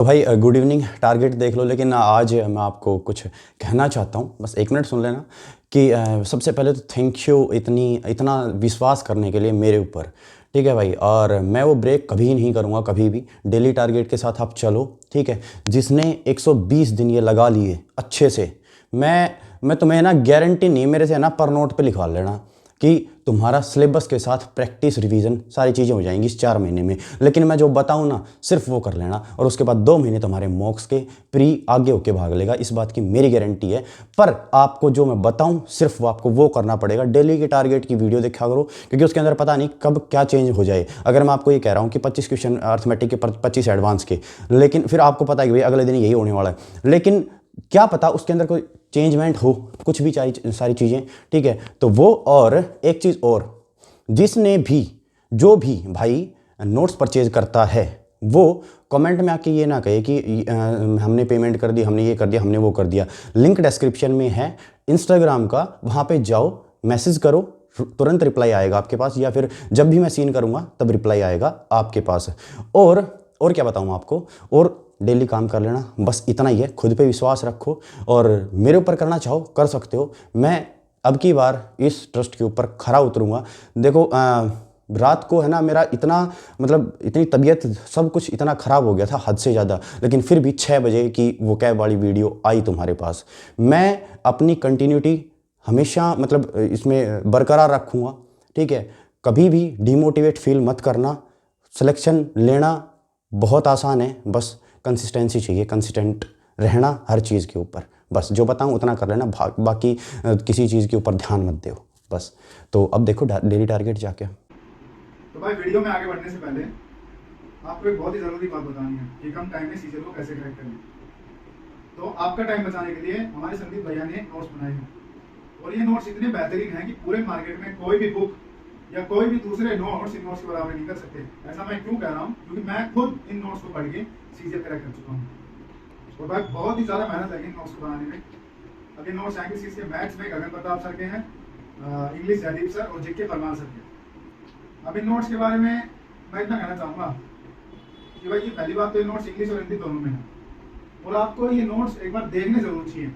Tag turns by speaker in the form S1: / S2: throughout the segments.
S1: तो भाई good evening. Target देख लो, लेकिन आज मैं आपको कुछ कहना चाहता हूँ, बस एक मिनट सुन लेना कि सबसे पहले तो थैंक यू इतना विश्वास करने के लिए मेरे ऊपर। ठीक है भाई, और मैं वो ब्रेक कभी नहीं करूँगा, कभी भी। डेली टारगेट के साथ आप चलो, ठीक है। जिसने 120 दिन ये लगा लिए अच्छे से, मैं तुम्हें ना गारंटी नहीं, मेरे से ना पर नोट पे लिखवा लेना कि तुम्हारा सिलेबस के साथ प्रैक्टिस रिवीजन सारी चीज़ें हो जाएंगी इस 4 महीने में। लेकिन मैं जो बताऊँ ना, सिर्फ वो कर लेना, और उसके बाद 2 महीने तुम्हारे मॉक्स के प्री आगे होके भाग लेगा, इस बात की मेरी गारंटी है। पर आपको जो मैं बताऊँ, सिर्फ वो आपको वो करना पड़ेगा। डेली के टारगेट की वीडियो देखा करो, क्योंकि उसके अंदर पता नहीं कब क्या चेंज हो जाए। अगर मैं आपको ये कह रहा हूँ कि 25 क्वेश्चन अर्थमेटिक के 25 एडवांस के, लेकिन फिर आपको पता है कि भाई अगले दिन यही होने वाला है, लेकिन क्या पता उसके अंदर कोई चेंजमेंट हो, कुछ भी सारी चीज़ें, ठीक है। तो वो, और एक चीज़ और, जिसने भी जो भी भाई नोट्स परचेज करता है, वो कमेंट में आके ये ना कहे कि हमने पेमेंट कर दी, हमने ये कर दिया, हमने वो कर दिया। लिंक डिस्क्रिप्शन में है इंस्टाग्राम का, वहाँ पे जाओ, मैसेज करो, तुरंत रिप्लाई आएगा आपके पास, या फिर जब भी मैं सीन करूँगा तब रिप्लाई आएगा आपके पास। और क्या बताऊँ आपको, और डेली काम कर लेना, बस इतना ही है। खुद पे विश्वास रखो, और मेरे ऊपर करना चाहो कर सकते हो। मैं अब की बार इस ट्रस्ट के ऊपर खरा उतरूँगा। देखो रात को है ना, मेरा इतना मतलब इतनी तबीयत सब कुछ इतना ख़राब हो गया था हद से ज़्यादा, लेकिन फिर भी 6 बजे की वो कैब वाली वीडियो आई तुम्हारे पास। मैं अपनी कंटिन्यूटी हमेशा मतलब इसमें बरकरार रखूँगा, ठीक है। कभी भी डिमोटिवेट फील मत करना। सिलेक्शन लेना बहुत आसान है, बस कंसिस्टेंसी चाहिए, कंसिस्टेंट रहना हर चीज़ के ऊपर। बस जो बताऊँ उतना कर लेना, बाकी किसी चीज़ के ऊपर ध्यान मत दो बस। तो अब देखो डेली टारगेट जाके।
S2: तो भाई वीडियो में आगे बढ़ने से पहले आपको एक बहुत ही ज़रूरी बात बतानी है कि कम टाइम में सीजर को कैसे क्रैक करें। तो आपका टाइम बचाने के लिए हमारे संदीप भैया ने नोट्स बनाए हैं, और ये नोट्स इतने बेहतरीन हैं कि पूरे मार्केट में कोई भी बुक या कोई भी दूसरे नोट्स इन नोट्स के बराबर नहीं कर सकते। ऐसा मैं क्यों कह रहा हूँ, क्योंकि मैं खुद इन नोट्स को पढ़ के सीजर क्रैक कर चुका हूँ, और भाई बहुत ही ज़्यादा मेहनत लगी इन नोट्स को बनाने में। अब ये नोट्स आएंगे किसके? मैथ्स में गगन प्रताप सर के हैं, इंग्लिश जयदीप सर, और जीके परमान सर के। अब इन नोट्स के बारे में मैं इतना कहना चाहूँगा कि भाई ये पहली बात तो ये नोट्स इंग्लिश और हिंदी दोनों में है, और आपको ये नोट्स एक बार देखने जरूर चाहिए,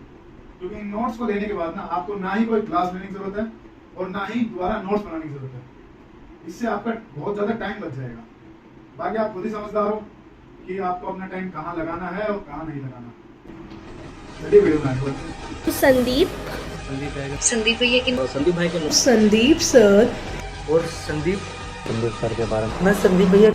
S2: क्योंकि इन नोट्स को लेने के बाद ना आपको ना ही कोई क्लास लेने की जरूरत है, और ना ही दोबारा नोट्स बनाने की जरूरत है। इससे आपका बहुत ज़्यादा टाइम बच जाएगा। बाकी आप खुद ही समझदार हो कि आपको अपना टाइम कहाँ लगाना है और कहाँ नहीं लगाना। चलिए वीडियो में आगे बढ़ते हैं।
S3: तो संदीप भैया की
S4: संदीप भाई के
S3: संदीप सर
S4: और संदीप सर के बारे में मैं संदीप भैया।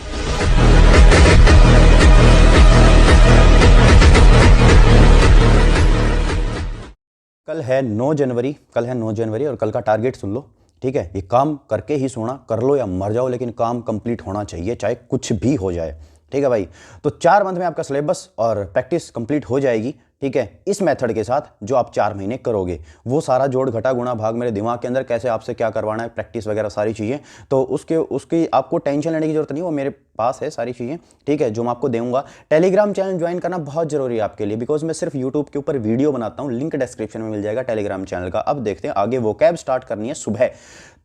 S1: कल है 9 जनवरी, और कल का टारगेट सुन लो, ठीक है। ये काम करके ही सोना, कर लो या मर जाओ, लेकिन काम कंप्लीट होना चाहिए, चाहे कुछ भी हो जाए, ठीक है भाई। तो 4 मंथ में आपका सिलेबस और प्रैक्टिस कंप्लीट हो जाएगी, ठीक है। इस मेथड के साथ जो आप 4 महीने करोगे, वो सारा जोड़ घटा गुणा भाग मेरे दिमाग के अंदर कैसे आपसे क्या करवाना है, प्रैक्टिस वगैरह सारी चीज़ें, तो उसकी आपको टेंशन लेने की जरूरत नहीं, वो मेरे पास है सारी चीज़ें, ठीक है, जो मैं आपको दूंगा। टेलीग्राम चैनल ज्वाइन करना बहुत जरूरी है आपके लिए, बिकॉज मैं सिर्फ यूट्यूब के ऊपर वीडियो बनाता हूँ, लिंक डिस्क्रिप्शन में मिल जाएगा टेलीग्राम चैनल का। अब देखते हैं आगे। वो कैब स्टार्ट करनी है सुबह,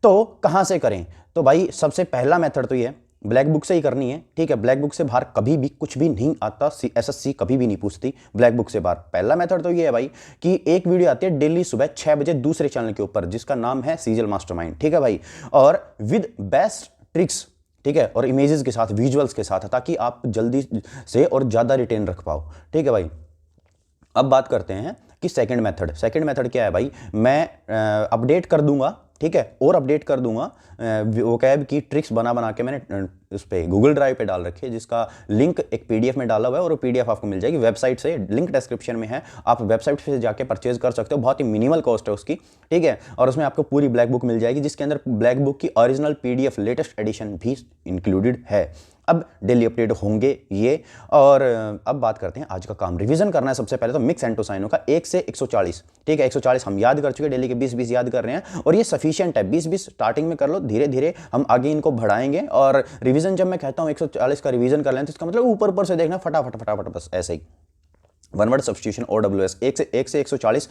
S1: तो कहाँ से करें? तो भाई सबसे पहला मेथड तो ये है, ब्लैक बुक से ही करनी है, ठीक है। ब्लैक बुक से बाहर कभी भी कुछ भी नहीं आता, एसएससी कभी भी नहीं पूछती ब्लैक बुक से बाहर। पहला मेथड तो ये है भाई कि एक वीडियो आती है डेली सुबह 6 बजे दूसरे चैनल के ऊपर, जिसका नाम है सीजल मास्टरमाइंड, ठीक है भाई, और विद बेस्ट ट्रिक्स, ठीक है, और इमेजेस के साथ, विजुअल्स के साथ, ताकि आप जल्दी से और ज़्यादा रिटेन रख पाओ, ठीक है भाई। अब बात करते हैं कि सेकंड मेथड क्या है भाई। मैं अपडेट कर दूंगा, ठीक है, और अपडेट कर दूंगा वोकैब की ट्रिक्स बना के मैंने उस पर गूगल ड्राइव पे डाल रखी है, जिसका लिंक एक पीडीएफ में डाला हुआ है, और वो पीडीएफ आपको मिल जाएगी वेबसाइट से, लिंक डिस्क्रिप्शन में है, आप वेबसाइट से जाके परचेज कर सकते हो, बहुत ही मिनिमल कॉस्ट है उसकी, ठीक है। और उसमें आपको पूरी ब्लैक बुक मिल जाएगी, जिसके अंदर ब्लैक बुक की ओरिजिनल पीडीएफ लेटेस्ट एडिशन भी इंक्लूडेड है। अब डेली अपडेट होंगे ये। और अब बात करते हैं आज का काम। रिवीजन करना है सबसे पहले तो मिक्स एंटोसाइनो का 1 से 140, ठीक है। 140 हम याद कर चुके, डेली के 20-20 याद कर रहे हैं, और ये सफिशिएंट है। 20-20 स्टार्टिंग में कर लो, धीरे धीरे हम आगे इनको बढ़ाएंगे। और रिवीजन जब मैं कहता हूँ 140 का रिवीजन कर लें, तो इसका मतलब ऊपर से देखना, फटाफट बस ऐसे ही। वन वर्ड सब्स्टिट्यूशन OWS 1 से 140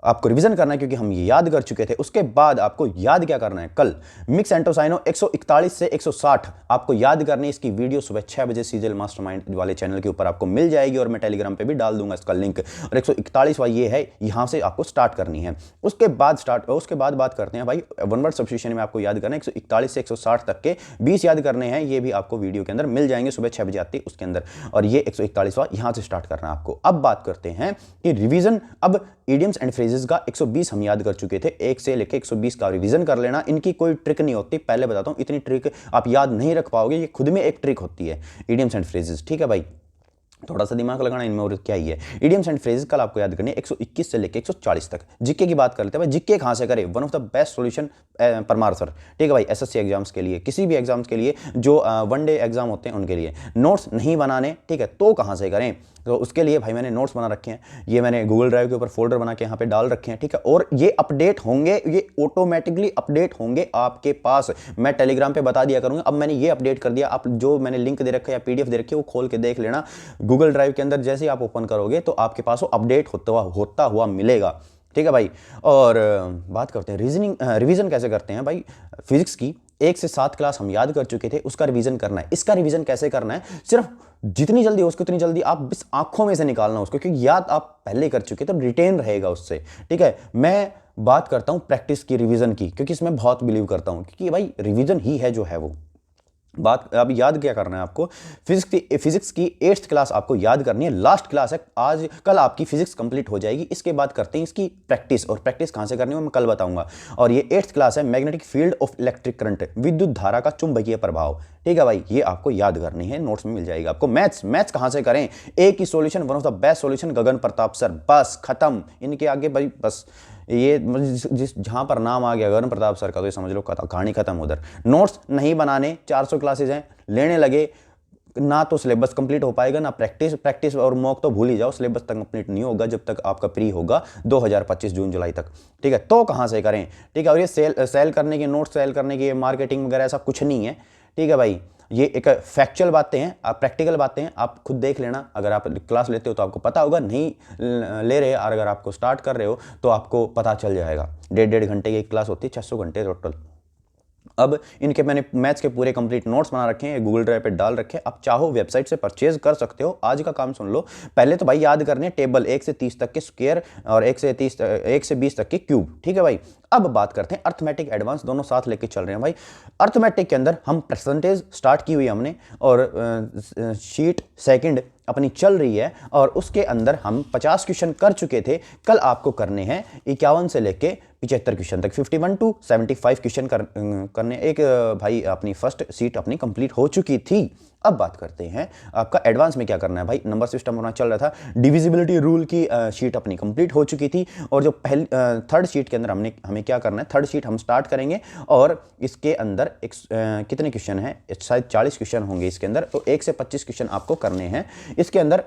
S1: आपको रिवीजन करना है क्योंकि हम ये याद कर चुके थे। उसके बाद आपको याद क्या करना है, कल मिक्स एंटोसाइनो 141 से 160 आपको याद करनी है। इसकी वीडियो सुबह 6 बजे सीजल मास्टरमाइंड वाले चैनल के ऊपर आपको मिल जाएगी और मैं टेलीग्राम पे भी डाल दूंगा इसका लिंक। और 141 ये है, यहां से आपको स्टार्ट करनी है। उसके बाद बात करते हैं भाई वन वर्ड सब्स्टिट्यूशन में आपको याद करना है 141 से 160 तक के 20 याद करने हैं। ये भी आपको वीडियो के अंदर मिल जाएंगे, सुबह 6 बजे आती है उसके अंदर। और ये 141वां यहां से स्टार्ट करना है आपको। अब बात करते हैं कि रिवीजन, अब इडियम्स एंड फ्रेजेस का 120 हम याद कर चुके थे, 1 से लेके 120 का रिवीजन कर लेना। इनकी कोई ट्रिक नहीं होती, पहले बताता हूं, इतनी ट्रिक आप याद नहीं रख पाओगे, ये खुद में एक ट्रिक होती है इडियम्स एंड फ्रेजेस, ठीक है भाई। थोड़ा सा दिमाग लगाना इनमें, और क्या ही है। इडियम्स एंड फ्रेजेस कल आपको याद करनी है 121 से लेके 140 तक। जीके की बात कर लेते हैं भाई, जीके कहां से करें, one of the best solution Parmar sir, ठीक है भाई। एसएससी एग्जाम्स के लिए, किसी भी एग्जाम्स के लिए जो वनडे एग्जाम होते हैं उनके लिए नोट्स नहीं बनाने, ठीक है, तो कहां से करें। तो उसके लिए भाई मैंने नोट्स बना रखे हैं, ये मैंने गूगल ड्राइव के ऊपर फोल्डर बना के यहाँ पे डाल रखे हैं, ठीक है। और ये अपडेट होंगे, ये ऑटोमेटिकली अपडेट होंगे आपके पास, मैं टेलीग्राम पे बता दिया करूंगा। अब मैंने ये अपडेट कर दिया, आप जो मैंने लिंक दे रखा है या पीडीएफ दे रखी है वो खोल के देख लेना गूगल ड्राइव के अंदर। जैसे ही आप ओपन करोगे तो आपके पास वो अपडेट होता हुआ मिलेगा, ठीक है भाई। और बात करते हैं रीजनिंग, रिवीजन कैसे करते हैं भाई। फिजिक्स की 1 से 7 क्लास हम याद कर चुके थे, उसका रिवीजन करना है। इसका रिवीजन कैसे करना है, सिर्फ जितनी जल्दी हो उसको उतनी जल्दी आप बस आंखों में से निकालना उसको, क्योंकि याद आप पहले कर चुके तो रिटेन रहेगा उससे, ठीक है। मैं बात करता हूं प्रैक्टिस की, रिवीजन की, क्योंकि इसमें बहुत बिलीव करता हूं, क्योंकि भाई रिवीजन ही है जो है वो बात। अब याद क्या करना है आपको, फिजिक्स की 8th क्लास आपको याद करनी है, लास्ट क्लास है आज, कल आपकी फिजिक्स कंप्लीट हो जाएगी। इसके बाद करते हैं इसकी प्रैक्टिस, और प्रैक्टिस कहां से करनी है मैं कल बताऊंगा। और ये 8th क्लास है, magnetic field of electric current, विद्युत धारा का चुंबकीय प्रभाव, ठीक है भाई। ये आपको याद करनी है, नोट्स में मिल जाएगा आपको। मैथ्स कहां से करें, एक ही solution, one of the best solution Gagan Pratap sir, बस खत्म। इनके आगे भाई बस ये जिस जहां पर नाम आ गया गगन प्रताप सर का तो ये समझ लो कहानी खत्म उधर। नोट्स नहीं बनाने, 400 क्लासेज हैं, लेने लगे ना तो सिलेबस कंप्लीट हो पाएगा, ना प्रैक्टिस और मॉक तो भूल ही जाओ, सिलेबस तक कंप्लीट नहीं होगा जब तक आपका प्री होगा 2025 जून जुलाई तक, ठीक है। तो कहां से करें, ठीक है। और ये सेल करने की, नोट्स सेल करने की, मार्केटिंग वगैरह ऐसा कुछ नहीं है, ठीक है भाई। ये एक फैक्चुअल बातें हैं, आप प्रैक्टिकल बातें हैं, आप खुद देख लेना। अगर आप क्लास लेते हो तो आपको पता होगा, नहीं ले रहे और अगर आपको स्टार्ट कर रहे हो तो आपको पता चल जाएगा। 1.5 घंटे की एक क्लास होती है, 600 घंटे टोटल। अब इनके मैंने मैथ्स के पूरे कंप्लीट नोट्स बना रखे हैं, गूगल ड्राइव पे डाल रखे हैं। आप चाहो वेबसाइट से परचेज कर सकते हो। आज का काम सुन लो, पहले तो भाई याद करने टेबल 1 से 30 तक के स्क्वायर और 1 से 20 तक के क्यूब, ठीक है भाई। अब बात करते हैं अर्थमेटिक एडवांस, दोनों साथ लेके चल रहे हैं भाई। अर्थमेटिक के अंदर हम परसेंटेज स्टार्ट की हुई हमने, और शीट सेकंड अपनी चल रही है, और उसके अंदर हम 50 क्वेश्चन कर चुके थे। कल आपको करने हैं 51 से लेके 75 क्वेश्चन तक, 51 to 75 क्वेश्चन करने। एक भाई अपनी फर्स्ट सीट अपनी कंप्लीट हो चुकी थी। अब बात करते हैं आपका एडवांस में क्या करना है भाई। नंबर सिस्टम होना चल रहा था, डिविजिबिलिटी रूल की शीट अपनी कंप्लीट हो चुकी थी, और जो पहली थर्ड शीट के अंदर हमें क्या करना है, थर्ड शीट हम स्टार्ट करेंगे। और इसके अंदर कितने क्वेश्चन हैं, शायद 40 क्वेश्चन होंगे इसके अंदर, तो 1 से 25 क्वेश्चन आपको करने हैं इसके अंदर।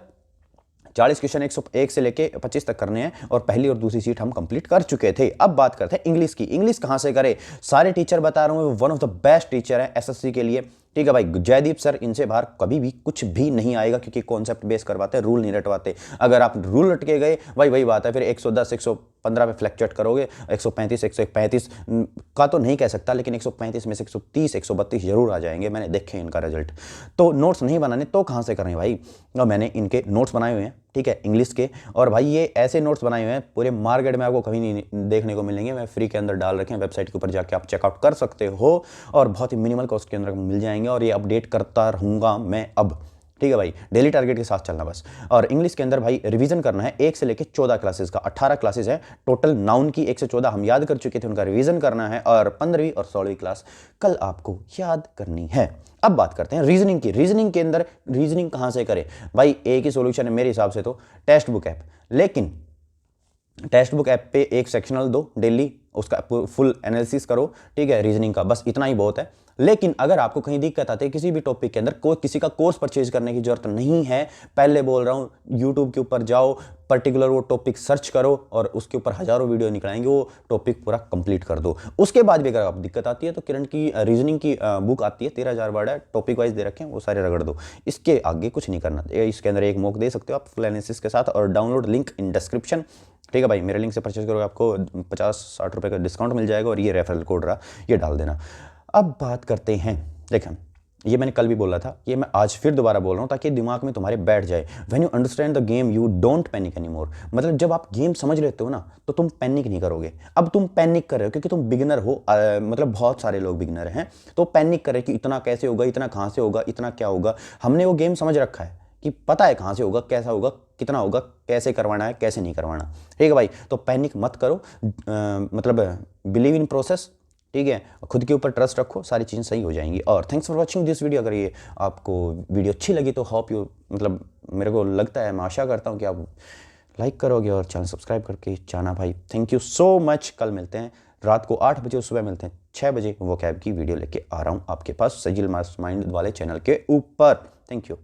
S1: 40 क्वेश्चन 101 से लेके 25 तक करने हैं, और पहली और दूसरी सीट हम कंप्लीट कर चुके थे। अब बात करते हैं इंग्लिश की। इंग्लिश कहां से करें, सारे टीचर बता रहा हूं, one of the best teacher है एसएससी के लिए, ठीक है भाई। जयदीप सर, इनसे बाहर कभी भी कुछ भी नहीं आएगा, क्योंकि कॉन्सेप्ट बेस करवाते हैं, रूल नहीं रटवाते। अगर आप रूल रटके गए वही बात है, फिर 110 115 पे फ्लैक्चुएट करोगे। 135 135 का तो नहीं कह सकता, लेकिन 135 में से 130 132 जरूर आ जाएंगे, मैंने देखे इनका रिजल्ट। तो नोट्स नहीं बनाने तो कहां से करें भाई, और मैंने इनके नोट्स बनाए हुए हैं, ठीक है, इंग्लिश के। और भाई ये ऐसे नोट्स बनाए हुए हैं पूरे मार्केट में आपको कहीं नहीं देखने को मिलेंगे, मैं फ्री के अंदर डाल रखे हैं, वेबसाइट के ऊपर जाके आप चेकआउट कर सकते हो, और बहुत ही मिनिमल कॉस्ट के अंदर मिल जाएंगे। और ये अपडेट करता रहूंगा मैं अब, ठीक है भाई, डेली टारगेट के साथ चलना बस। और इंग्लिश के अंदर भाई रिवीजन करना है 1 से लेके 14 क्लासेस का, 18 क्लासेस है टोटल। नाउन की 1 से 14 हम याद कर चुके थे, उनका रिवीजन करना है, और 15वीं और 16वीं क्लास कल आपको याद करनी है। अब बात करते हैं रीजनिंग की। रीजनिंग के अंदर रीजनिंग कहां से करें भाई, एक ही सॉल्यूशन है मेरे हिसाब से तो, टेक्स्ट बुक ऐप। लेकिन टेक्स्ट बुक ऐप पे एक सेक्शनल दो डेली, उसका फुल एनालिसिस करो, ठीक है, रीजनिंग का, बस इतना ही बहुत है। लेकिन अगर आपको कहीं दिक्कत आती है किसी भी टॉपिक के अंदर, कोई किसी का कोर्स परचेज करने की जरूरत नहीं है, पहले बोल रहा हूं यूट्यूब के ऊपर जाओ, पर्टिकुलर वो टॉपिक सर्च करो और उसके ऊपर हजारों वीडियो निकलाएंगे, वो टॉपिक पूरा कंप्लीट कर दो। उसके बाद भी अगर आपको दिक्कत आती है तो किरण की रीजनिंग की बुक आती है, 13,000 वर्ड है, टॉपिक वाइज दे रखे हैं, वो सारे रगड़ दो। इसके आगे कुछ नहीं करना। इसके अंदर एक मॉक दे सकते हो आप फुल एनालिसिस के साथ, और डाउनलोड लिंक इन डिस्क्रिप्शन। ठीक है भाई, मेरे लिंक से परचेज करोगे आपको 50-60 रुपये का डिस्काउंट मिल जाएगा, और ये रेफरल कोड रहा, ये डाल देना। अब बात करते हैं, देखें ये मैंने कल भी बोला था, ये मैं आज फिर दोबारा बोल रहा हूँ ताकि दिमाग में तुम्हारे बैठ जाए। When you understand the game you don't panic any more. मतलब जब आप गेम समझ लेते हो ना तो तुम पैनिक नहीं करोगे। अब तुम पैनिक कर रहे हो क्योंकि तुम बिगिनर हो, मतलब बहुत सारे लोग बिगिनर हैं, तो पैनिक कर रहे कि इतना कैसे होगा, इतना कहाँ से होगा, इतना क्या होगा। हमने वो गेम समझ रखा है कि पता है कहाँ से होगा, कैसा होगा, कितना होगा, कैसे करवाना है, कैसे नहीं करवाना। ठीक है भाई, तो पैनिक मत करो, मतलब बिलीव इन प्रोसेस। ठीक है, खुद के ऊपर ट्रस्ट रखो, सारी चीज़ें सही हो जाएंगी। और thanks for watching this video. अगर ये आपको वीडियो अच्छी लगी तो होप यू, मतलब मेरे को लगता है, मैं आशा करता हूँ कि आप लाइक करोगे और चैनल सब्सक्राइब करके जाना भाई। Thank you so much. कल मिलते हैं रात को 8 बजे, सुबह मिलते हैं 6 बजे। वोकैब की वीडियो लेके आ रहा हूँ आपके पास सजिल मास्टरमाइंड वाले चैनल के ऊपर। Thank you.